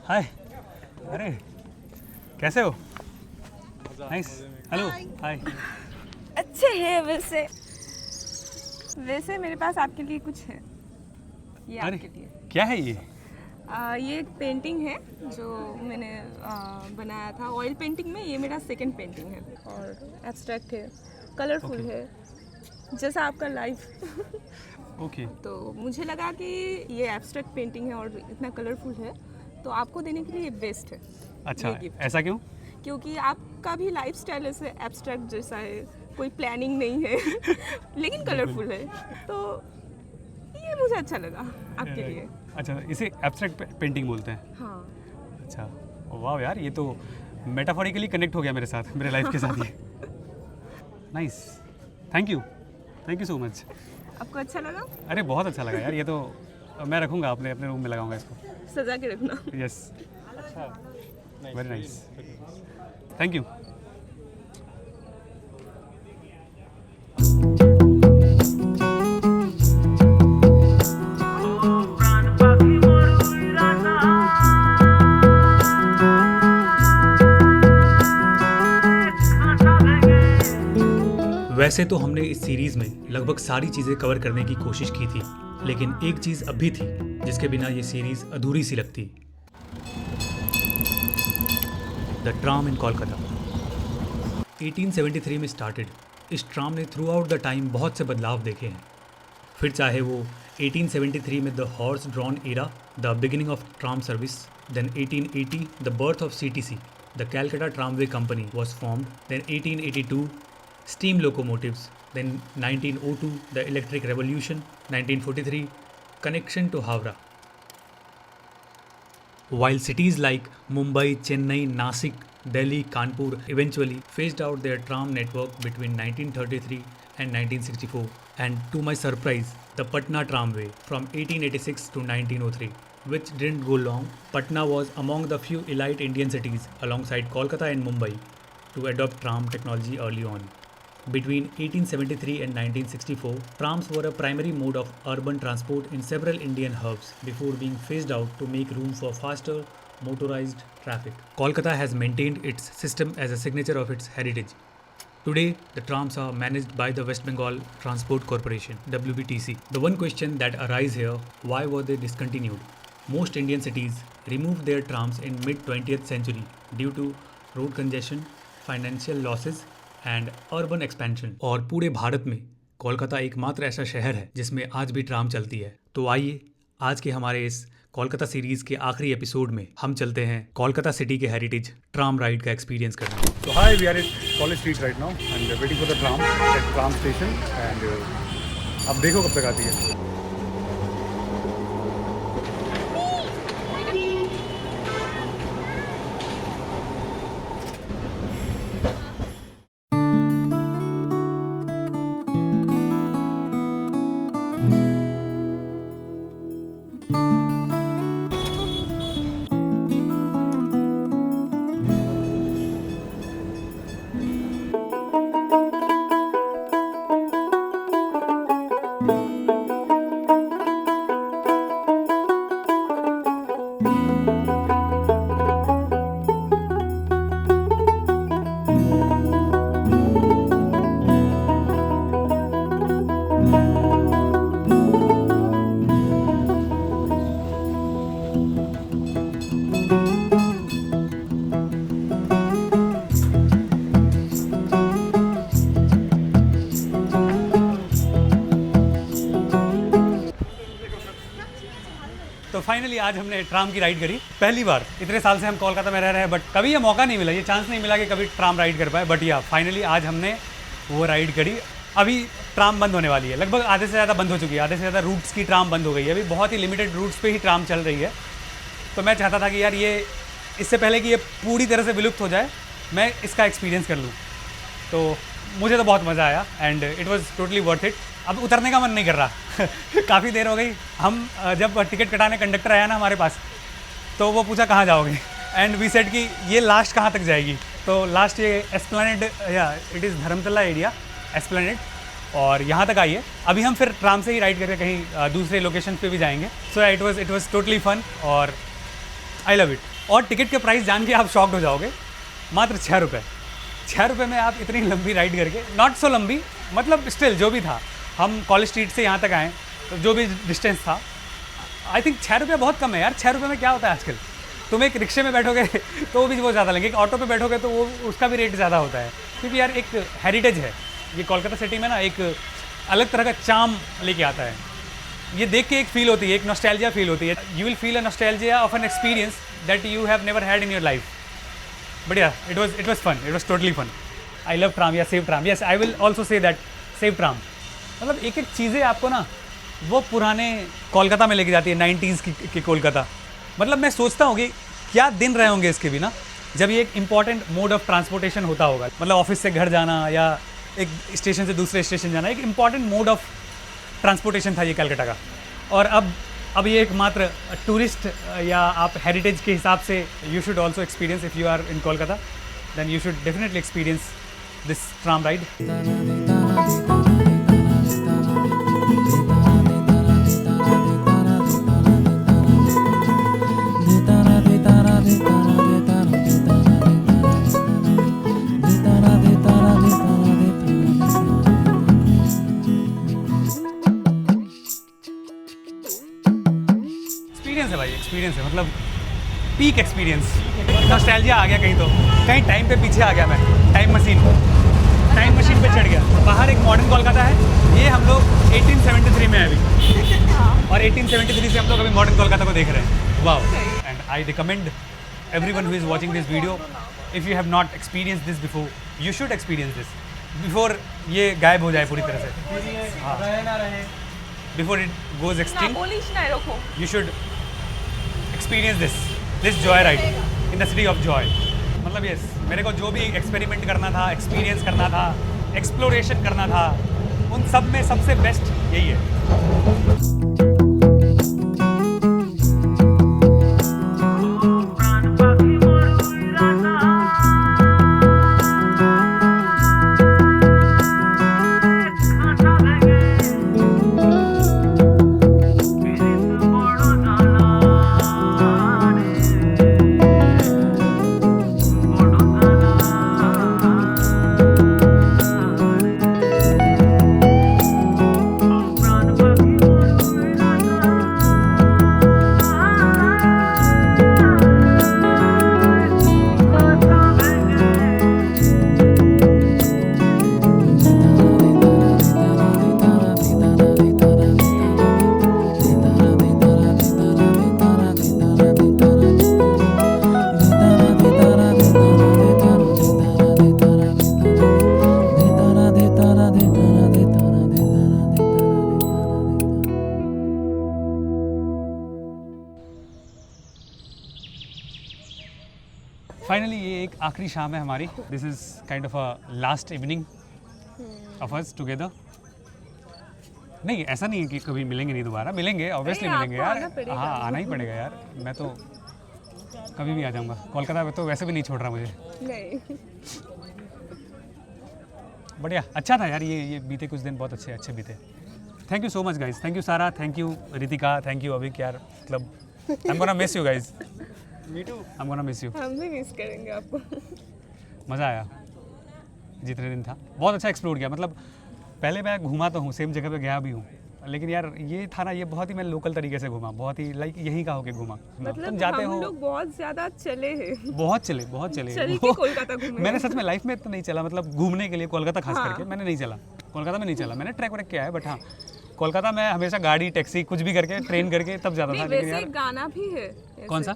हाय। अरे कैसे हो? नाइस। हेलो। हाय। अच्छे हैं वैसे मेरे पास आपके लिए कुछ है। ये अरे आपके लिए क्या है ये? ये एक पेंटिंग है जो मैंने बनाया था ऑयल पेंटिंग में। ये मेरा सेकंड पेंटिंग है और एब्स्ट्रैक्ट है, कलरफुल Okay. है जैसा आपका लाइफ। ओके। तो मुझे लगा कि ये एब्स्ट्रैक्ट पेंटिंग है और इतना कलरफुल है तो आपको देने के लिए बेस्ट है। अच्छा, ये गिफ्ट ऐसा क्यों? क्योंकि आपका भी लाइफस्टाइल ऐसे एब्स्ट्रैक्ट जैसा है, कोई प्लानिंग नहीं है लेकिन कलरफुल है, तो ये मुझे अच्छा लगा आपके लिए। अच्छा, इसे एब्स्ट्रैक्ट पेंटिंग बोलते हैं। हाँ, अच्छा, वाह यार, ये तो मेटाफोरिकली कनेक्ट हो गया मेरे साथ, मेरे लाइफ के साथ ये। Nice, thank you so much. आपको अच्छा लगा? अरे बहुत अच्छा लगा यार, ये तो मैं रखूँगा, अपने रूम में लगाऊंगा इसको। सजा के रखना। Yes, very nice, thank you. वैसे तो हमने इस सीरीज में लगभग सारी चीजें कवर करने की कोशिश की थी, लेकिन एक चीज अब भी थी जिसके बिना ये सीरीज अधूरी सी लगती। द ट्राम इन कोलकाता 1873 में स्टार्टेड। इस ट्राम ने थ्रू आउट द टाइम बहुत से बदलाव देखे हैं। फिर चाहे वो 1873 में the horse drawn era, the beginning of tram service, then 1880 the birth of CTC, the Calcutta tramway company was formed, then 1882 steam locomotives, then 1902 the electric revolution, 1943 connection to Howrah. While cities like Mumbai, Chennai, Nasik, Delhi, Kanpur eventually phased out their tram network between 1933 and 1964, and to my surprise, the Patna tramway from 1886 to 1903, which didn't go long. Patna was among the few elite Indian cities alongside Kolkata and Mumbai to adopt tram technology early on. Between 1873 and 1964, trams were a primary mode of urban transport in several Indian hubs before being phased out to make room for faster motorized traffic. Kolkata has maintained its system as a signature of its heritage. Today, the trams are managed by the West Bengal Transport Corporation (WBTC). The one question that arises here: why were they discontinued? Most Indian cities removed their trams in mid-20th century due to road congestion, financial losses, and urban expansion. और पूरे भारत में कोलकाता एकमात्र ऐसा शहर है जिसमें आज भी ट्राम चलती है। तो आइए आज के हमारे इस कोलकाता सीरीज के आखिरी एपिसोड में हम चलते हैं कोलकाता सिटी के हेरिटेज ट्राम राइड का एक्सपीरियंस करने। तो hi, we are at college street right now and waiting for the tram at tram station, and अब देखो कब तक आती है। तो फाइनली आज हमने ट्राम की राइड करी, पहली बार। इतने साल से हम कोलकाता में रह रहे हैं बट कभी ये मौका नहीं मिला, ये चांस नहीं मिला कि कभी ट्राम राइड कर पाए। बट या फाइनली आज हमने वो राइड करी। अभी ट्राम बंद होने वाली है, लगभग आधे से ज़्यादा बंद हो चुकी है, आधे से ज़्यादा रूट्स की ट्राम बंद हो गई है। अभी बहुत ही लिमिटेड रूट्स पे ही ट्राम चल रही है। तो मैं चाहता था कि यार ये इससे पहले कि ये पूरी तरह से विलुप्त हो जाए, मैं इसका एक्सपीरियंस कर लूँ। तो मुझे तो बहुत मज़ा आया and it was totally worth it. अब उतरने का मन नहीं कर रहा काफ़ी देर हो गई। हम जब टिकट कटाने कंडक्टर आया ना हमारे पास, तो वो पूछा कहाँ जाओगे, एंड वी सेड कि ये लास्ट कहाँ तक जाएगी। तो लास्ट ये एस्प्लेनेड, या it is Dharmatala area Esplanade, और यहाँ तक आइए। अभी हम फिर ट्राम से ही राइड करके कहीं दूसरे लोकेशन पे भी जाएंगे। So it was totally fun और आई लव इट। और टिकट के प्राइस जान के आप शॉक्ड हो जाओगे, मात्र 6 रुपये। 6 रुपये में आप इतनी लंबी राइड करके, नॉट सो लंबी, मतलब स्टिल जो भी था, हम कॉलेज स्ट्रीट से यहाँ तक आए तो जो भी डिस्टेंस था, आई थिंक 6 रुपये बहुत कम है यार। 6 रुपये में क्या होता है आजकल, तुम एक रिक्शे में बैठोगे तो वो भी बहुत ज़्यादा लेंगे, एक ऑटो पे बैठोगे तो वो उसका भी रेट ज़्यादा होता है, क्योंकि यार एक हेरिटेज है ये कोलकाता सिटी में ना, एक अलग तरह का चार्म लेके आता है। ये देख के एक फील होती है, एक नॉस्टैल्जिया फील होती है। You will feel a nostalgia of an experience that you have never had in your life. But yeah it was fun, it was totally fun. I love tram yeah save tram, yes I will also say that, save tram. मतलब एक एक चीज़ें आपको ना वो पुराने कोलकाता में लेके जाती है, 90s की कोलकाता। मतलब मैं सोचता हूँ कि क्या दिन रहे होंगे इसके भी ना, जब ये एक इंपॉर्टेंट मोड ऑफ ट्रांसपोर्टेशन होता होगा। मतलब ऑफिस से घर जाना या एक स्टेशन से दूसरे स्टेशन जाना, एक इंपॉर्टेंट मोड ऑफ ट्रांसपोर्टेशन था ये कलकत्ता का। और अब ये एकमात्र टूरिस्ट या आप हेरिटेज के हिसाब से you should also experience, if you are in Kolkata then you should definitely experience this tram ride. Experience है भाई, एक्सपीरियंस है, मतलब पीक एक्सपीरियंस। नॉस्टैल्जिया आ गया कहीं, तो कहीं टाइम पे पीछे आ गया मैं, टाइम मशीन पे चढ़ गया। बाहर एक मॉडर्न कोलकाता है, ये हम लोग 1873 में है अभी, और 1873 से हम लोग अभी मॉडर्न कोलकाता को देख रहे हैं। Wow. And I recommend everyone who is watching this video, if you have not experience this before, you should experience this before ये गायब हो जाए पूरी तरह से। हाँ, before it goes extinct, you should experience this joy ride in the city of joy। मतलब yes, मेरे को जो भी एक्सपेरिमेंट करना था, एक्सपीरियंस करना था, एक्सप्लोरेशन करना था, उन सब में सबसे बेस्ट यही है। फाइनली ये एक आखिरी शाम है हमारी। This is kind of a last evening of us together. नहीं, ऐसा नहीं है कि कभी मिलेंगे नहीं, दोबारा मिलेंगे, ऑब्वियसली मिलेंगे यार। हाँ, आना ही पड़ेगा यार, मैं तो कभी भी आ जाऊँगा। कोलकाता में तो वैसे भी नहीं छोड़ रहा मुझे। नहीं। बढ़िया, अच्छा था यार, ये बीते कुछ दिन बहुत अच्छे बीते। Thank you so much guys, thank you Sara, thank you Ritika, thank you Abhik यार। मतलब I am gonna miss you guys. Me too, I am gonna miss you. हम भी मिस करेंगे आपको। मज़ा आया, जितने दिन था बहुत अच्छा एक्सप्लोर किया। मतलब पहले मैं घूमा तो हूँ, सेम जगह पे गया भी हूँ, लेकिन यार ये था ना, ये बहुत ही मैं लोकल तरीके से घूमा, बहुत ही लाइक यहीं का होके घूमा। मतलब तुम जाते हम हो, लोग बहुत ज़्यादा चले हैं। बहुत चले चल के कोलकाता घूमे। मैंने सच में लाइफ में तो नहीं चला, मतलब घूमने के लिए कोलकाता खास करके मैंने नहीं चला, कोलकाता में नहीं चला। मैंने ट्रैक व्रैक किया है, बट हाँ कोलकाता में हमेशा गाड़ी, टैक्सी, कुछ भी करके, ट्रेन करके तब जाता था। वैसे एक गाना भी है। कौन सा?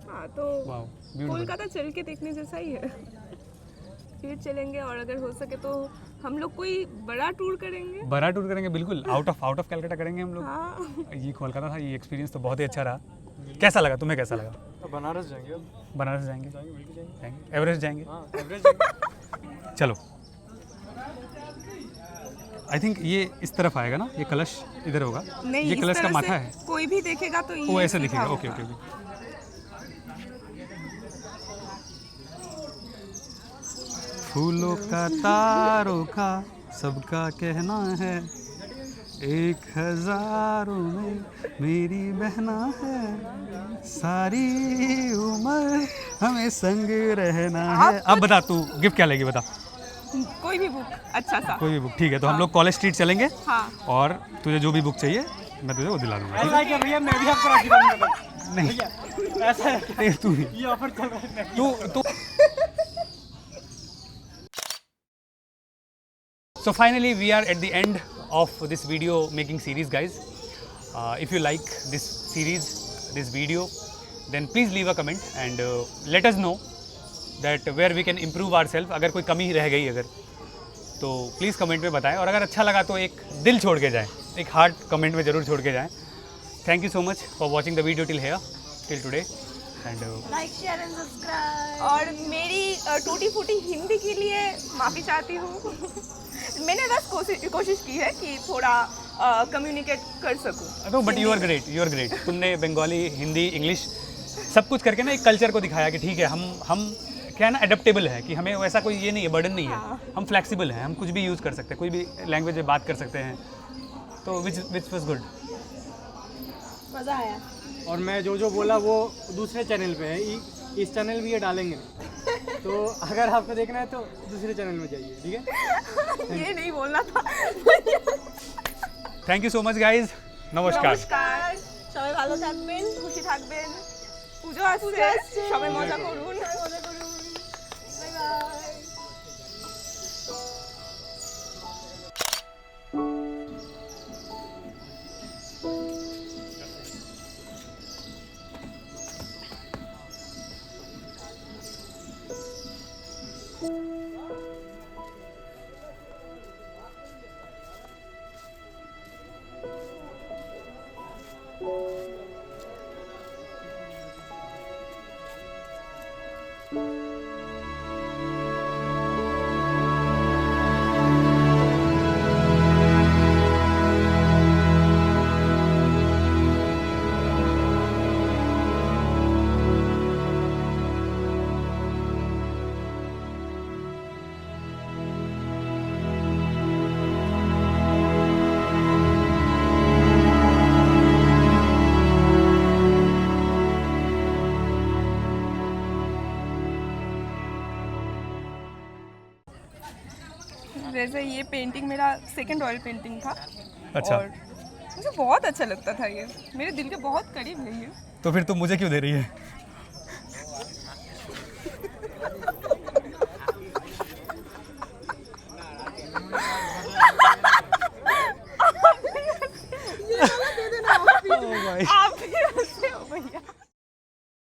हाँ, तो कोलकाता चल के देखने जैसा ही है। फिर चलेंगे, और अगर हो सके तो हम लोग कोई बड़ा टूर करेंगे। बिल्कुल, आउट ऑफ कलकत्ता करेंगे हम लोग। हाँ। ये कोलकाता था, ये एक्सपीरियंस तो बहुत ही अच्छा रहा। कैसा लगा तुम्हें, कैसा लगा? बनारस जाएंगे, बनारस जाएंगे, एवरेस्ट जाएंगे। चलो, आई थिंक ये इस तरफ आएगा ना, ये कलश इधर होगा। नहीं, ये कलश का माथा है, कोई भी देखेगा तो वो ऐसे दिखेगा। Okay okay. फूलों का तारों का सबका कहना है, 1000 में मेरी बहना है, सारी उम्र हमें संग रहना है। अब बता तू गिफ्ट क्या लेगी, बता। कोई भी बुक अच्छा सा। कोई भी बुक, ठीक है। तो हम लोग कॉलेज स्ट्रीट चलेंगे हाँ। और तुझे जो भी बुक चाहिए मैं तुझे वो दिला दूंगा, ठीक है? भैया मैं भी आपको राखी दूंगा। नहीं ऐसा है नहीं, तू ये ऑफर चल रहा है। तू So finally we are at the end of this video making series, guys. If you like this series, this video, then please leave a comment and let us know that where we can improve ourselves. अगर कोई कमी रह गई अगर तो please comment में बताएं, और अगर अच्छा लगा तो एक दिल छोड़ के जाएं, एक हार्ट कमेंट में ज़रूर छोड़ के जाएं। Thank you so much for watching the video till today and like share and subscribe. और मेरी टूटी फूटी हिंदी के लिए माफ़ी चाहती हूँ। मैंने बस कोशिश की है कि थोड़ा कम्युनिकेट कर सकूँ। No but you are great. तुमने बंगाली, हिंदी, इंग्लिश सब कुछ करके ना एक कल्चर को दिखाया कि ठीक है, हम क्या है ना, एडेप्टेबल है, कि हमें वैसा कोई ये नहीं है, बर्डन नहीं है। हम फ्लेक्सिबल हैं, हम कुछ भी यूज़ कर सकते हैं, कोई भी लैंग्वेज में बात कर सकते हैं। तो विच वाज गुड। मज़ा आया। और मैं जो बोला वो दूसरे चैनल पे है, इस चैनल भी ये डालेंगे नहीं। तो अगर आपको देखना है तो दूसरे चैनल में जाइए, ठीक है? ये नहीं बोलना था। Thank you so much guys, नमस्कार। নমস্কার, সবাই ভালো থাকবেন। খুশি থাকবেন, পুজো আসছে, সবাই মজা করুন। মজা করুন। Bye bye. वैसे ये पेंटिंग मेरा सेकंड ऑयल पेंटिंग था। अच्छा। और मुझे बहुत अच्छा लगता था, ये मेरे दिल के बहुत करीब है ये। तो फिर तुम मुझे क्यों दे रही है?